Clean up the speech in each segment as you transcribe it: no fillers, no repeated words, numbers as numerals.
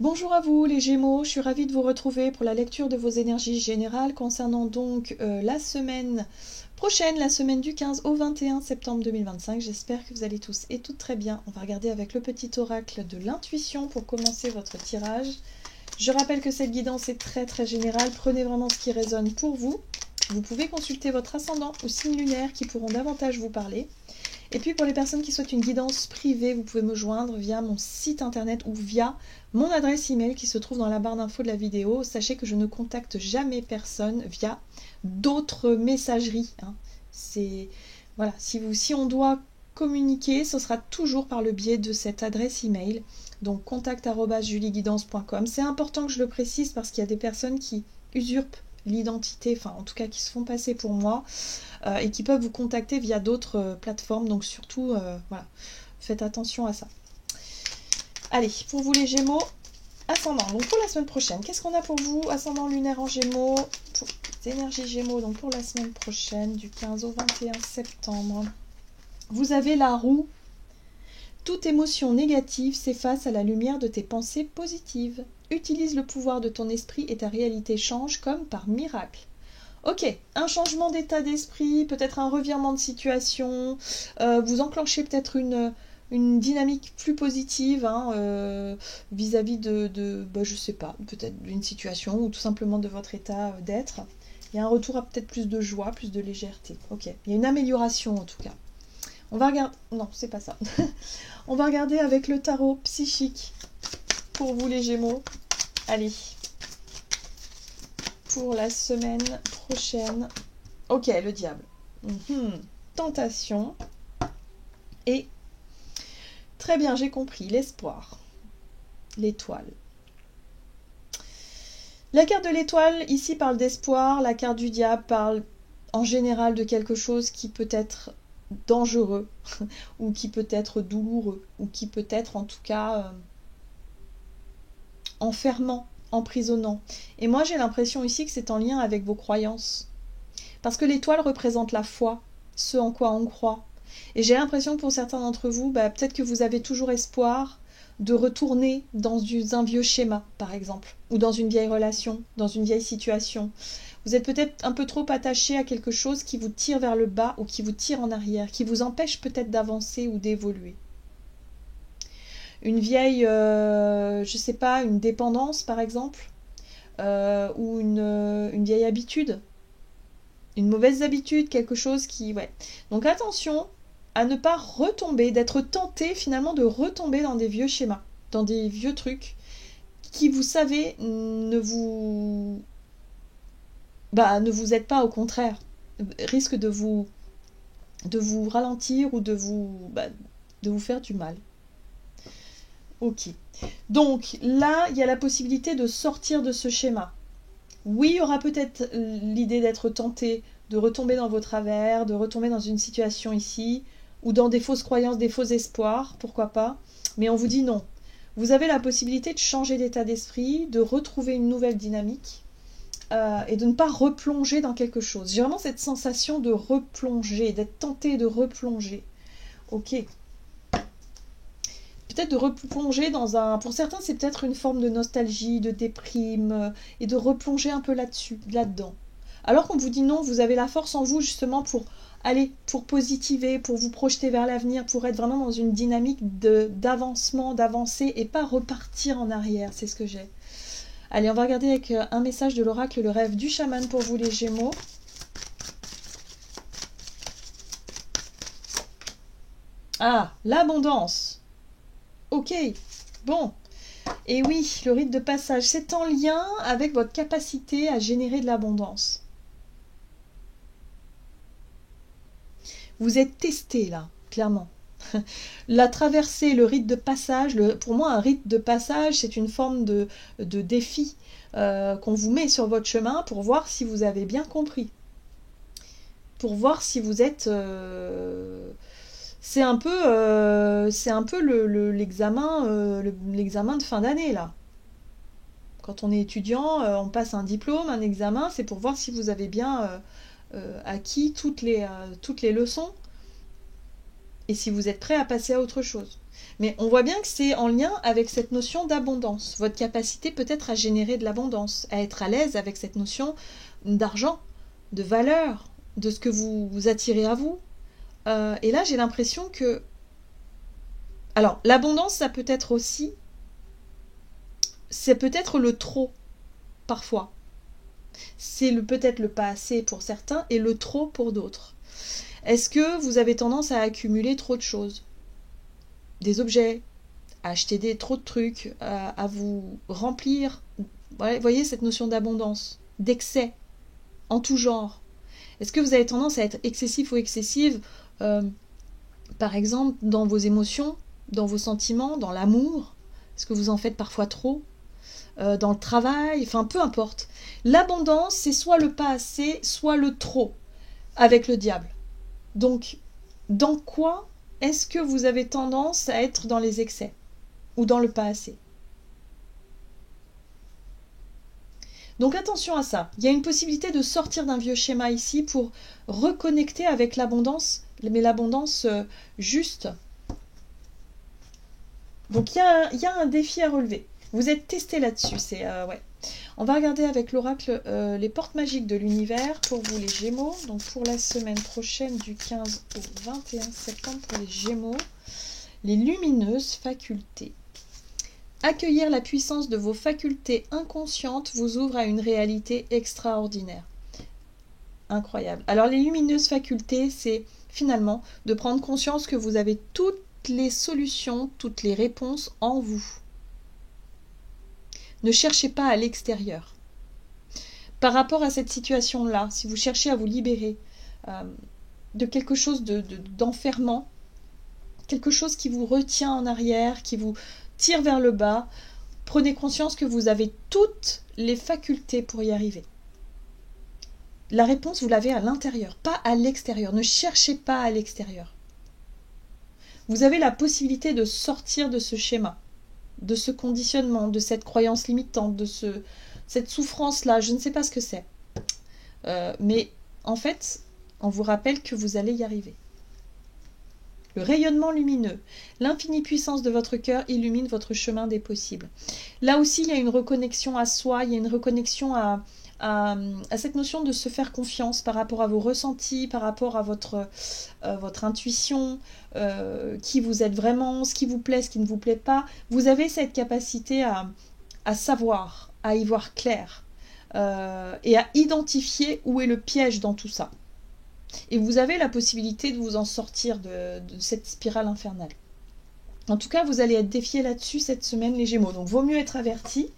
Bonjour à vous les Gémeaux, je suis ravie de vous retrouver pour la lecture de vos énergies générales concernant donc la semaine prochaine, la semaine du 15 au 21 septembre 2025. J'espère que vous allez tous et toutes très bien. On va regarder avec le petit oracle de l'intuition pour commencer votre tirage. Je rappelle que cette guidance est très générale, prenez vraiment ce qui résonne pour vous. Vous pouvez consulter votre ascendant ou signe lunaire qui pourront davantage vous parler. Et puis pour les personnes qui souhaitent une guidance privée, vous pouvez me joindre via mon site internet ou via mon adresse email qui se trouve dans la barre d'infos de la vidéo. Sachez que je ne contacte jamais personne via d'autres messageries. C'est voilà, si on doit communiquer, ce sera toujours par le biais de cette adresse email. Donc contact@julieguidance.com. C'est important que je le précise parce qu'il y a des personnes qui usurpent l'identité, enfin en tout cas qui se font passer pour moi et qui peuvent vous contacter via d'autres plateformes. Donc surtout, voilà, faites attention à ça. Allez, pour vous les Gémeaux, ascendant. Donc pour la semaine prochaine, qu'est-ce qu'on a pour vous? Ascendant lunaire en Gémeaux, pour les énergies Gémeaux, donc pour la semaine prochaine, du 15 au 21 septembre. Vous avez la roue. Toute émotion négative s'efface à la lumière de tes pensées positives. Utilise le pouvoir de ton esprit et ta réalité change comme par miracle. Ok, un changement d'état d'esprit, peut-être un revirement de situation, vous enclenchez peut-être une dynamique plus positive vis-à-vis de je sais pas, peut-être d'une situation ou tout simplement de votre état d'être. Il y a un retour à peut-être plus de joie, plus de légèreté. Ok, il y a une amélioration en tout cas. On va regarder... Non, c'est pas ça. On va regarder avec le tarot psychique pour vous les Gémeaux. Allez. Pour la semaine prochaine. Ok, le diable. Tentation. Et très bien, j'ai compris. L'espoir. L'étoile. La carte de l'étoile, ici, parle d'espoir. La carte du diable parle en général de quelque chose qui peut être dangereux ou qui peut être douloureux ou qui peut être en tout cas enfermant, emprisonnant. Et moi j'ai l'impression ici que c'est en lien avec vos croyances. Parce que l'étoile représente la foi, ce en quoi on croit. Et j'ai l'impression que pour certains d'entre vous, peut-être que vous avez toujours espoir de retourner dans un vieux schéma, par exemple, ou dans une vieille relation, dans une vieille situation. Vous êtes peut-être un peu trop attaché à quelque chose qui vous tire vers le bas ou qui vous tire en arrière, qui vous empêche peut-être d'avancer ou d'évoluer. Une vieille, je sais pas, une dépendance par exemple, ou une vieille habitude, une mauvaise habitude, quelque chose qui... Ouais. Donc attention à ne pas retomber, d'être tenté finalement de retomber dans des vieux schémas, dans des vieux trucs qui, vous savez, ne vous aident pas, au contraire, risquent de vous ralentir ou de vous faire du mal. Ok. Donc là, il y a la possibilité de sortir de ce schéma. Oui, il y aura peut-être l'idée d'être tenté de retomber dans vos travers, de retomber dans une situation ici, ou dans des fausses croyances, des faux espoirs, pourquoi pas. Mais on vous dit non. Vous avez la possibilité de changer d'état d'esprit, de retrouver une nouvelle dynamique, et de ne pas replonger dans quelque chose. J'ai vraiment cette sensation de replonger, d'être tenté de replonger. Ok. Peut-être de replonger dans un... Pour certains, c'est peut-être une forme de nostalgie, de déprime, et de replonger un peu là-dedans. Alors qu'on vous dit non, vous avez la force en vous justement pour aller, pour positiver, pour vous projeter vers l'avenir, pour être vraiment dans une dynamique d'avancement, d'avancer, et pas repartir en arrière, c'est ce que j'ai. Allez, on va regarder avec un message de l'oracle, le rêve du chaman pour vous les Gémeaux. Ah, l'abondance. Ok, bon. Et oui, le rite de passage, c'est en lien avec votre capacité à générer de l'abondance. Vous êtes testé là, clairement. La traversée, le rite de passage, pour moi un rite de passage, c'est une forme de défi qu'on vous met sur votre chemin pour voir si vous avez bien compris. Pour voir si vous êtes... C'est un peu l'examen l'examen de fin d'année là. Quand on est étudiant, on passe un diplôme, un examen, c'est pour voir si vous avez bien acquis toutes les leçons et si vous êtes prêt à passer à autre chose. Mais on voit bien que c'est en lien avec cette notion d'abondance. Votre capacité peut-être à générer de l'abondance, à être à l'aise avec cette notion d'argent, de valeur, de ce que vous attirez à vous. Et là, j'ai l'impression que... Alors, l'abondance, ça peut être aussi... C'est peut-être le trop, parfois. C'est peut-être le pas assez pour certains et le trop pour d'autres. Est-ce que vous avez tendance à accumuler trop de choses? Des objets, à acheter trop de trucs, à vous remplir. Vous voyez cette notion d'abondance, d'excès, en tout genre. Est-ce que vous avez tendance à être excessif ou excessive, par exemple, dans vos émotions, dans vos sentiments, dans l'amour? Est-ce que vous en faites parfois trop? Dans le travail, enfin peu importe. L'abondance, c'est soit le pas assez, soit le trop, avec le diable. Donc, dans quoi est-ce que vous avez tendance à être dans les excès ou dans le pas assez? Donc attention à ça. Il y a une possibilité de sortir d'un vieux schéma ici pour reconnecter avec l'abondance, mais l'abondance juste. Donc il y a un défi à relever. Vous êtes testé là-dessus. Ouais. On va regarder avec l'oracle les portes magiques de l'univers pour vous les Gémeaux. Donc pour la semaine prochaine du 15 au 21 septembre pour les Gémeaux, les lumineuses facultés. Accueillir la puissance de vos facultés inconscientes vous ouvre à une réalité extraordinaire. Incroyable. Alors les lumineuses facultés, c'est finalement de prendre conscience que vous avez toutes les solutions, toutes les réponses en vous. Ne cherchez pas à l'extérieur. Par rapport à cette situation-là, si vous cherchez à vous libérer de quelque chose d'enfermant, quelque chose qui vous retient en arrière, qui vous tire vers le bas, prenez conscience que vous avez toutes les facultés pour y arriver. La réponse, vous l'avez à l'intérieur, pas à l'extérieur. Ne cherchez pas à l'extérieur. Vous avez la possibilité de sortir de ce schéma, de ce conditionnement, de cette croyance limitante, de cette souffrance-là. Je ne sais pas ce que c'est. Mais en fait, on vous rappelle que vous allez y arriver. Le rayonnement lumineux, l'infinie puissance de votre cœur illumine votre chemin des possibles. Là aussi, il y a une reconnexion à soi, il y a une reconnexion à cette notion de se faire confiance par rapport à vos ressentis, par rapport à votre intuition, qui vous êtes vraiment, ce qui vous plaît, ce qui ne vous plaît pas. Vous avez cette capacité à savoir, à y voir clair et à identifier où est le piège dans tout ça. Et vous avez la possibilité de vous en sortir de cette spirale infernale. En tout cas, vous allez être défiés là-dessus cette semaine, les Gémeaux. Donc, vaut mieux être avertis.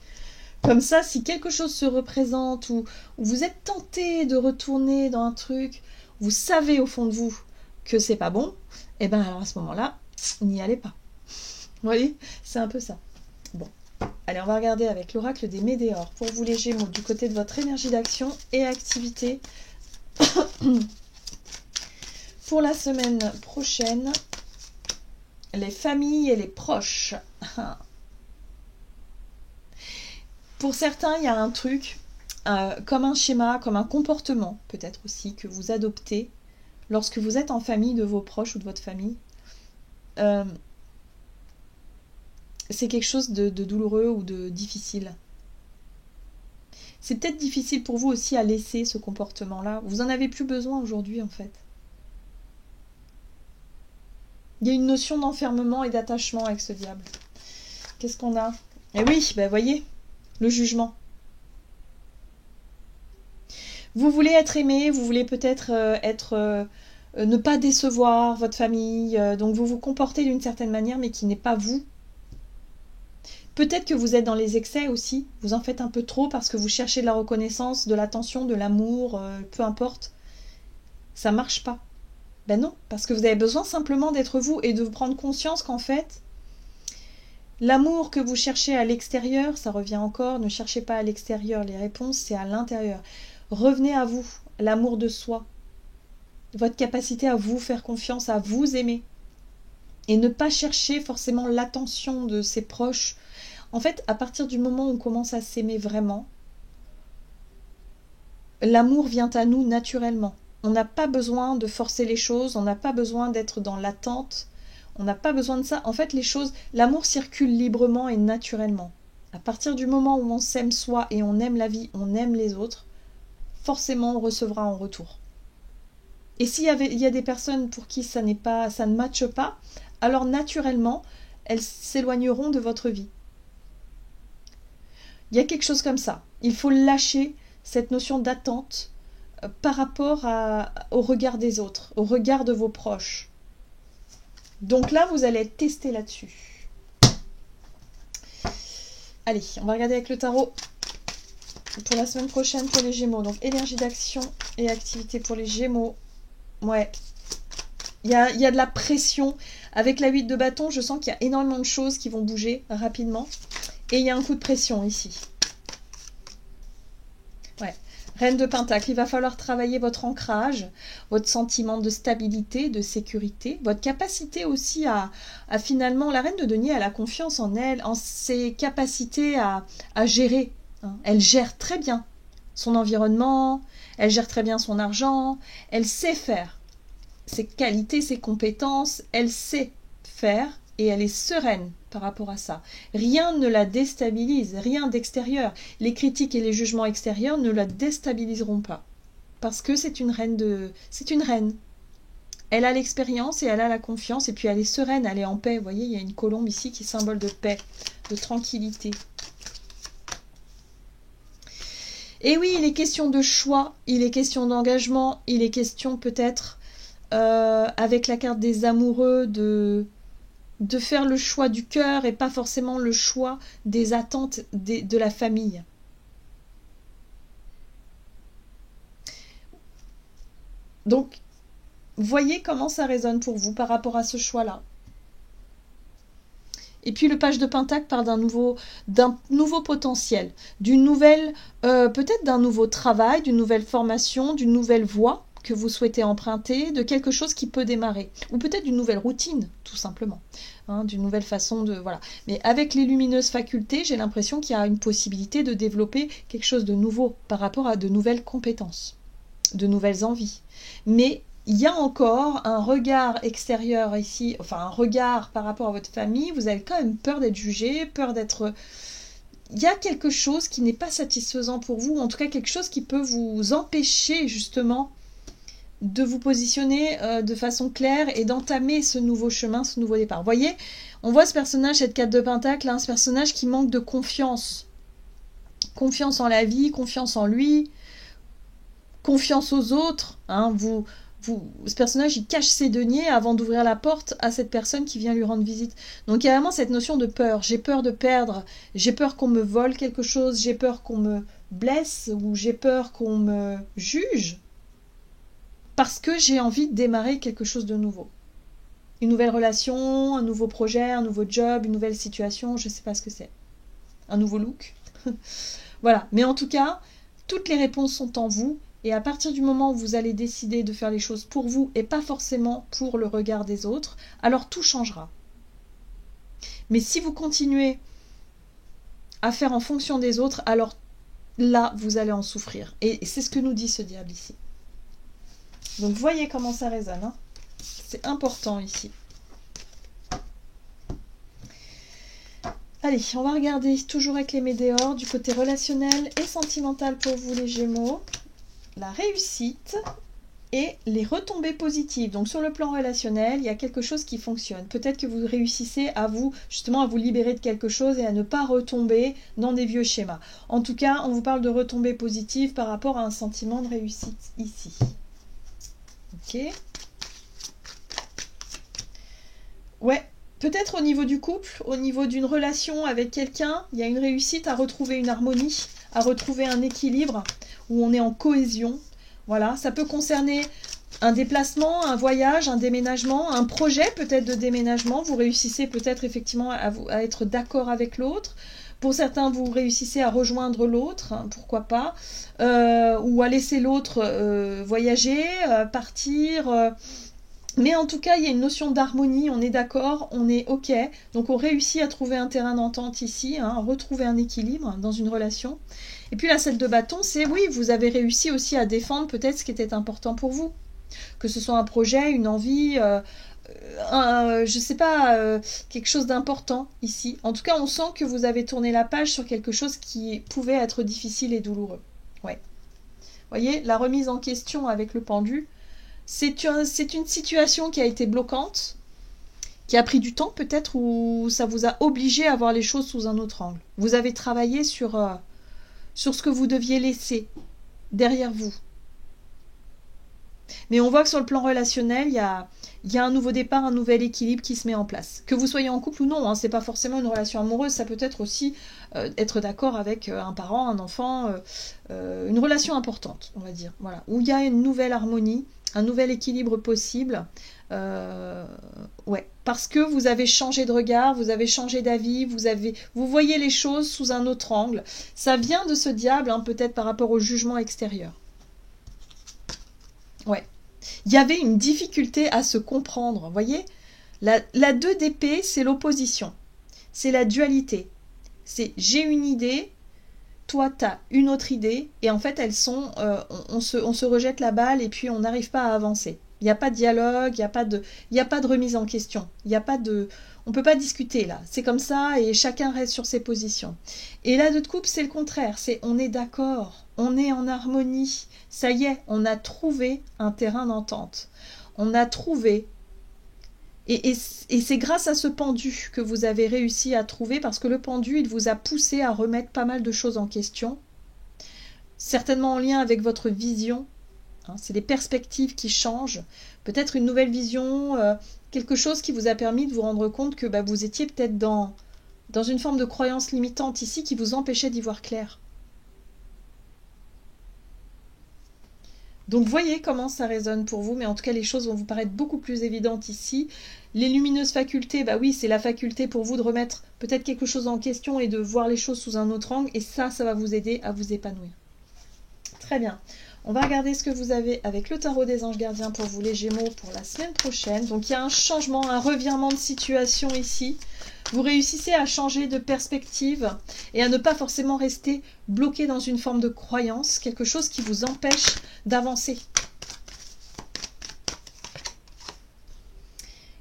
Comme ça, si quelque chose se représente ou vous êtes tenté de retourner dans un truc, vous savez au fond de vous que c'est pas bon, et bien alors à ce moment-là, n'y allez pas. Vous voyez, c'est un peu ça. Bon, allez, on va regarder avec l'oracle des Médéors pour vous les Gémeaux du côté de votre énergie d'action et activité. Pour la semaine prochaine, les familles et les proches. Pour certains, il y a un truc, comme un schéma, comme un comportement, peut-être aussi, que vous adoptez lorsque vous êtes en famille de vos proches ou de votre famille. C'est quelque chose de douloureux ou de difficile. C'est peut-être difficile pour vous aussi à laisser ce comportement-là. Vous n'en avez plus besoin aujourd'hui, en fait. Il y a une notion d'enfermement et d'attachement avec ce diable. Qu'est-ce qu'on a? Eh oui, ben voyez, le jugement. Vous voulez être aimé, vous voulez peut-être ne pas décevoir votre famille, donc vous vous comportez d'une certaine manière, mais qui n'est pas vous. Peut-être que vous êtes dans les excès aussi, vous en faites un peu trop parce que vous cherchez de la reconnaissance, de l'attention, de l'amour, peu importe. Ça marche pas. Ben non, parce que vous avez besoin simplement d'être vous et de prendre conscience qu'en fait, l'amour que vous cherchez à l'extérieur, ça revient encore, ne cherchez pas à l'extérieur, les réponses c'est à l'intérieur. Revenez à vous, l'amour de soi, votre capacité à vous faire confiance, à vous aimer. Et ne pas chercher forcément l'attention de ses proches. En fait, à partir du moment où on commence à s'aimer vraiment, l'amour vient à nous naturellement. On n'a pas besoin de forcer les choses, on n'a pas besoin d'être dans l'attente, On n'a pas besoin de ça. En fait, les choses, l'amour circule librement et naturellement. À partir du moment où on s'aime soi et on aime la vie, on aime les autres, forcément on recevra en retour. Et s'il y a des personnes pour qui ça ne matche pas, alors naturellement, elles s'éloigneront de votre vie. Il y a quelque chose comme ça. Il faut lâcher cette notion d'attente par rapport au regard des autres, au regard de vos proches. Donc là, vous allez être testé là-dessus. Allez, on va regarder avec le tarot pour la semaine prochaine pour les Gémeaux. Donc, énergie d'action et activité pour les Gémeaux. Ouais. Il y a de la pression. Avec la 8 de bâton, je sens qu'il y a énormément de choses qui vont bouger rapidement. Et il y a un coup de pression ici. Ouais. Reine de Pentacle, il va falloir travailler votre ancrage, votre sentiment de stabilité, de sécurité, votre capacité aussi à finalement... La Reine de Denier, elle a confiance en elle, en ses capacités à gérer. Hein. Elle gère très bien son environnement, elle gère très bien son argent, elle sait faire. Ses qualités, ses compétences, elle sait faire et elle est sereine par rapport à ça. Rien ne la déstabilise, rien d'extérieur. Les critiques et les jugements extérieurs ne la déstabiliseront pas. Parce que c'est une reine c'est une reine. Elle a l'expérience et elle a la confiance et puis elle est sereine, elle est en paix. Vous voyez, il y a une colombe ici qui est symbole de paix, de tranquillité. Et oui, il est question de choix, il est question d'engagement, il est question peut-être, avec la carte des amoureux, de faire le choix du cœur et pas forcément le choix des attentes de la famille. Donc, voyez comment ça résonne pour vous par rapport à ce choix-là. Et puis le page de Pentacle parle d'un nouveau potentiel, d'une nouvelle, peut-être d'un nouveau travail, d'une nouvelle formation, d'une nouvelle voie que vous souhaitez emprunter, de quelque chose qui peut démarrer. Ou peut-être d'une nouvelle routine, tout simplement. Hein, d'une nouvelle façon de... Voilà. Mais avec les lumineuses facultés, j'ai l'impression qu'il y a une possibilité de développer quelque chose de nouveau par rapport à de nouvelles compétences, de nouvelles envies. Mais il y a encore un regard extérieur ici, enfin un regard par rapport à votre famille, vous avez quand même peur d'être jugé, peur d'être... Il y a quelque chose qui n'est pas satisfaisant pour vous, en tout cas quelque chose qui peut vous empêcher justement de vous positionner de façon claire et d'entamer ce nouveau chemin, ce nouveau départ. Vous voyez, on voit ce personnage, cette 4 de Pentacle, hein, ce personnage qui manque de confiance. Confiance en la vie, confiance en lui, confiance aux autres. Hein, ce personnage, il cache ses deniers avant d'ouvrir la porte à cette personne qui vient lui rendre visite. Donc il y a vraiment cette notion de peur. J'ai peur de perdre, j'ai peur qu'on me vole quelque chose, j'ai peur qu'on me blesse ou j'ai peur qu'on me juge. Parce que j'ai envie de démarrer quelque chose de nouveau. Une nouvelle relation, un nouveau projet, un nouveau job, une nouvelle situation, je ne sais pas ce que c'est. Un nouveau look. Voilà. Mais en tout cas, toutes les réponses sont en vous. Et à partir du moment où vous allez décider de faire les choses pour vous et pas forcément pour le regard des autres, alors tout changera. Mais si vous continuez à faire en fonction des autres, alors là, vous allez en souffrir. Et c'est ce que nous dit ce diable ici. Donc voyez comment ça résonne. Hein. C'est important ici. Allez, on va regarder toujours avec les météores du côté relationnel et sentimental pour vous les Gémeaux. La réussite et les retombées positives. Donc sur le plan relationnel, il y a quelque chose qui fonctionne. Peut-être que vous réussissez à vous libérer de quelque chose et à ne pas retomber dans des vieux schémas. En tout cas, on vous parle de retombées positives par rapport à un sentiment de réussite ici. Ok. Ouais, peut-être au niveau du couple, au niveau d'une relation avec quelqu'un, il y a une réussite à retrouver une harmonie, à retrouver un équilibre où on est en cohésion. Voilà, ça peut concerner un déplacement, un voyage, un déménagement, un projet peut-être de déménagement. Vous réussissez peut-être effectivement à être d'accord avec l'autre. Pour certains, vous réussissez à rejoindre l'autre, hein, pourquoi pas, ou à laisser l'autre voyager, partir. Mais en tout cas, il y a une notion d'harmonie, on est d'accord, on est OK. Donc on réussit à trouver un terrain d'entente ici, hein, à retrouver un équilibre dans une relation. Et puis la 7 de bâton, c'est oui, vous avez réussi aussi à défendre peut-être ce qui était important pour vous. Que ce soit un projet, une envie, je sais pas, quelque chose d'important ici. En tout cas, on sent que vous avez tourné la page sur quelque chose qui pouvait être difficile et douloureux. Ouais. Vous voyez, la remise en question avec le pendu, c'est une situation qui a été bloquante, qui a pris du temps peut-être, ou ça vous a obligé à voir les choses sous un autre angle. Vous avez travaillé sur ce que vous deviez laisser derrière vous. Mais on voit que sur le plan relationnel, il y a un nouveau départ, un nouvel équilibre qui se met en place. Que vous soyez en couple ou non, hein, c'est pas forcément une relation amoureuse, ça peut être aussi être d'accord avec un parent, un enfant, une relation importante, on va dire. Voilà, où il y a une nouvelle harmonie, un nouvel équilibre possible. Ouais, parce que vous avez changé de regard, vous avez changé d'avis, vous voyez les choses sous un autre angle. Ça vient de ce diable, hein, peut-être par rapport au jugement extérieur. Ouais. Il y avait une difficulté à se comprendre, vous voyez. La 2 d'épée, c'est l'opposition. C'est la dualité. C'est j'ai une idée, toi t'as une autre idée, et en fait elles sont, on se rejette la balle et puis on n'arrive pas à avancer. Il n'y a pas de dialogue, il n'y a pas de remise en question. Il y a pas de, on ne peut pas discuter là. C'est comme ça et chacun reste sur ses positions. Et la 2 de coupe, c'est le contraire. C'est on est d'accord, on est en harmonie. Ça y est, on a trouvé un terrain d'entente. On a trouvé. Et c'est grâce à ce pendu que vous avez réussi à trouver, parce que le pendu, il vous a poussé à remettre pas mal de choses en question. Certainement en lien avec votre vision. Hein, c'est des perspectives qui changent. Peut-être une nouvelle vision, quelque chose qui vous a permis de vous rendre compte que vous étiez peut-être dans une forme de croyance limitante ici qui vous empêchait d'y voir clair. Donc voyez comment ça résonne pour vous, mais en tout cas les choses vont vous paraître beaucoup plus évidentes ici. Les lumineuses facultés, oui, c'est la faculté pour vous de remettre peut-être quelque chose en question et de voir les choses sous un autre angle, et ça va vous aider à vous épanouir. Très bien. On va regarder ce que vous avez avec le tarot des anges gardiens pour vous les Gémeaux pour la semaine prochaine. Donc il y a un changement, un revirement de situation ici. Vous réussissez à changer de perspective et à ne pas forcément rester bloqué dans une forme de croyance, quelque chose qui vous empêche d'avancer.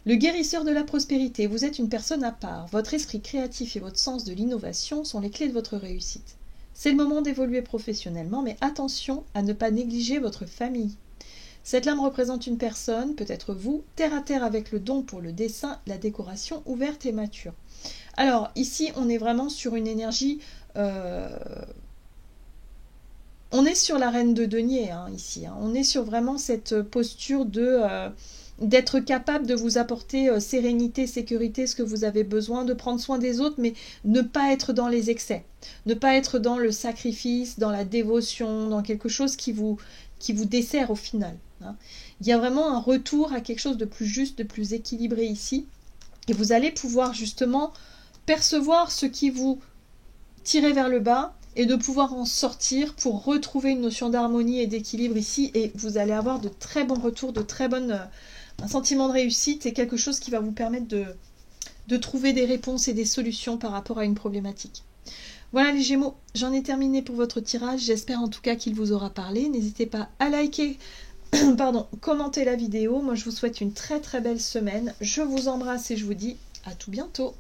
Le guérisseur de la prospérité, vous êtes une personne à part. Votre esprit créatif et votre sens de l'innovation sont les clés de votre réussite. C'est le moment d'évoluer professionnellement, mais attention à ne pas négliger votre famille. Cette lame représente une personne, peut-être vous, terre à terre avec le don pour le dessin, la décoration ouverte et mature. Alors, ici, on est vraiment sur une énergie... on est sur la reine de denier, hein, ici. Hein. On est sur vraiment cette posture d'être capable de vous apporter sérénité, sécurité, ce que vous avez besoin, de prendre soin des autres, mais ne pas être dans les excès, ne pas être dans le sacrifice, dans la dévotion, dans quelque chose qui vous dessert au final. Hein. Il y a vraiment un retour à quelque chose de plus juste, de plus équilibré ici, et vous allez pouvoir justement percevoir ce qui vous tirait vers le bas, et de pouvoir en sortir pour retrouver une notion d'harmonie et d'équilibre ici, et vous allez avoir de très bons retours, un sentiment de réussite et quelque chose qui va vous permettre de trouver des réponses et des solutions par rapport à une problématique. Voilà les Gémeaux, j'en ai terminé pour votre tirage. J'espère en tout cas qu'il vous aura parlé. N'hésitez pas à liker, commenter la vidéo. Moi je vous souhaite une très très belle semaine. Je vous embrasse et je vous dis à tout bientôt.